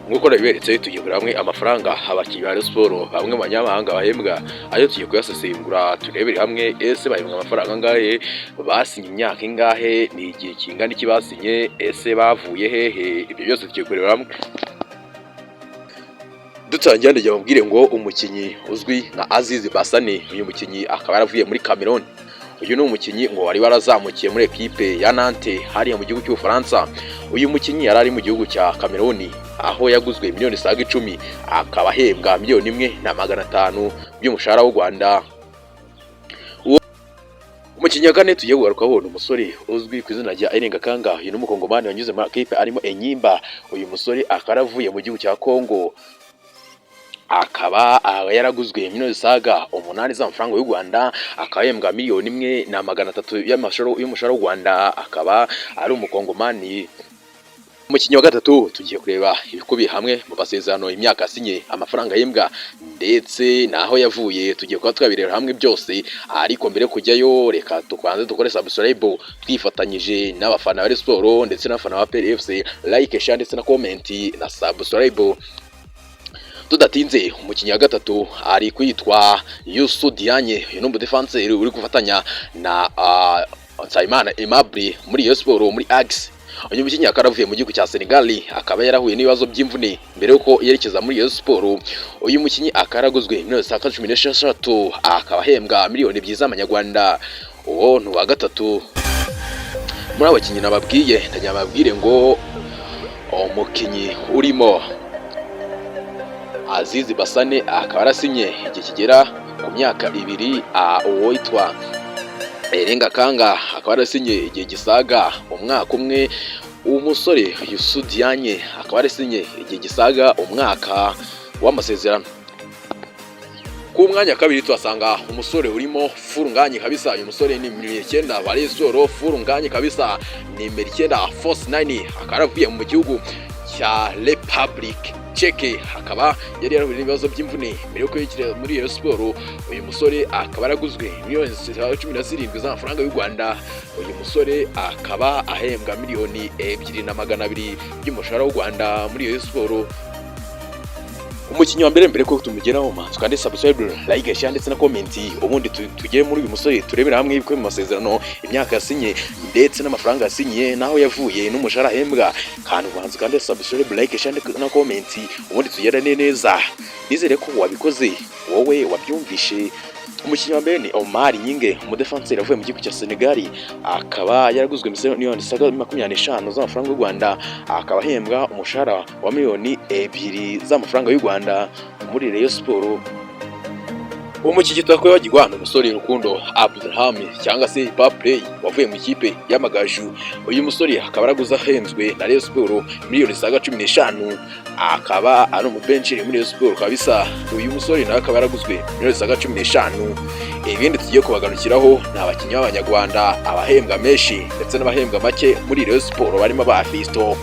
Nk'uko nabiberetse tugiye kureba hamwe amafaranga abakinnyi ba Rayon Sports bamwe mu banyamahanga bahembwa, ayo tugiye kuyasesengura turebere hamwe ese bahembwa amafaranga angahe, basinye imyaka ingahe, ni igihe kingana iki basinye, ese bavuye hehe, ibyo byose tugiye kureba hamwe. Dutangira ndagira mubwire ngo umukinnyi uzwi nka Azizi Basane, uyu mukinnyi akaba yaravuye muri Cameroon. Uyu ni umukinnyi ngo wari warazamukiye muri equipe ya Nantes hariya mu gihugu cy'Ubufaransa. Uyu mukinnyi yari ari mu gihugu cya Cameroon aho yaguzwe miliyoni saga 10, akaba ahembwa miliyoni 1,500 by'umushahara w'u Rwanda. Umukinnyi kane tugiye kugarukaho ni umusore uzwi ku izina rya Erenga Kanga. Uyu ni umukongomani wanyuze muri equipe arimo Enyimba. Uyu musore akaravuye mu gihugu cya Congo, akaba yaraguzwe miliyoni saga 8 z'amafaranga y'u Rwanda, akahembwa miliyoni 1,300 y'umushahara w'u Rwanda, akaba ari umukongomani. Umukinnyi wa gatatu tugiye kureba ibikubiye hamwe mu basezerano, imyaka asinye, amafaranga yembwa ndetse naho yavuye. Tugiye kuba twabireba hamwe byose, ariko mbere kujyayo reka tubanze dukore subscribe twifatanyije n'abafana ba Rayon Sports ndetse n'abafana ba PFC, like, share ndetse na comment na subscribe. Tudatinze, umukinnyi wa gatatu ari kwitwa Youssou Diagne. Uyu ni umudefenseur uri gufatanya na Nsayimana Aimable muri Rayon Sports muri Axe. Uyu mukinnyi akaravuye mu gihugu cya Senegal, akaba yarahuye n'ibibazo by'imvune mbere yuko yerekeza muri Rayon Sports. Uyu mukinnyi akaraguzwe miliyoni 16, akaba ahembwa miliyoni 2 z'amanyarwanda. Uwo ni uwa gatatu. Muri abakinnyi nababwiye ndajya babwire ngo umukinnyi urimo Azizi Basane akaba arasinye igihe kigera ku myaka 2, uwo witwa Erenga Kanga akaba arasinye igihe gisaga umwaka umwe. Umusore Youssou Diagne akaba arasinye igihe gisaga umwaka w'amasezerano. Ku mwanya kabiri tuhasanga umusore urimo full nganye kabisa. Uyu musore ni nimero 9 wa Rayon Sports, full nganye kabisa, nimero 9 force 9, akaba aravuye mu gihugu cya Republic Cheke, akaba yari yarahuye n'ibibazo by'imvune mbere yuko yikira muri Rayon Sports. Uyu musore akaba yaraguzwe miliyoni 17 z'amafaranga y'u Rwanda. Uyu musore akaba ahembwa miliyoni 2,200 by'umushahara w'u Rwanda muri Rayon Sports. Umukinnyi wa mbere ko tumugeraho tukande subscribe, like, share ndetse na comment, ubundi tugere muri uyu musore turebera hamwe ibikwe mu masezerano, imyaka yasinye ndetse n'amafaranga yasinye naho yavuye n'umushahara ahembwa. Kandi ubanze kandi subscribe, like, share na comment, ubundi tugerane neza. Nizere ko wabikoze wowe wabyumvishe. Umukinnyi wa mbere ni Omali nyinge, umudefenseur avuye mu gihugu cya Senegal, akaba yaraguzwe miliyoni 25 z'amafaranga y'u Rwanda, akaba ahembwa umushahara wa miliyoni 2 z'amafaranga y'u Rwanda muri Rayon Sports. Umukinnyi twakwibagirwa ni umusore Rukundo Abdulhami cyangwa se Paplay wavuye mu ikipe y'Amagaju. Uyu musore akaba araguza ahenzwe na Rayon Sports miliyoni 15, akaba ari umubenchi muri Rayon Sports kabisa. Uyu musore nawe akaba yaraguzwe miliyoni 15. Ibindi tugiye kubaganukiraho ni abakinnyi b'Abanyarwanda, abahembwa menshi ndetse n'abahembwa make muri Rayon Sports barimo ba Fisto,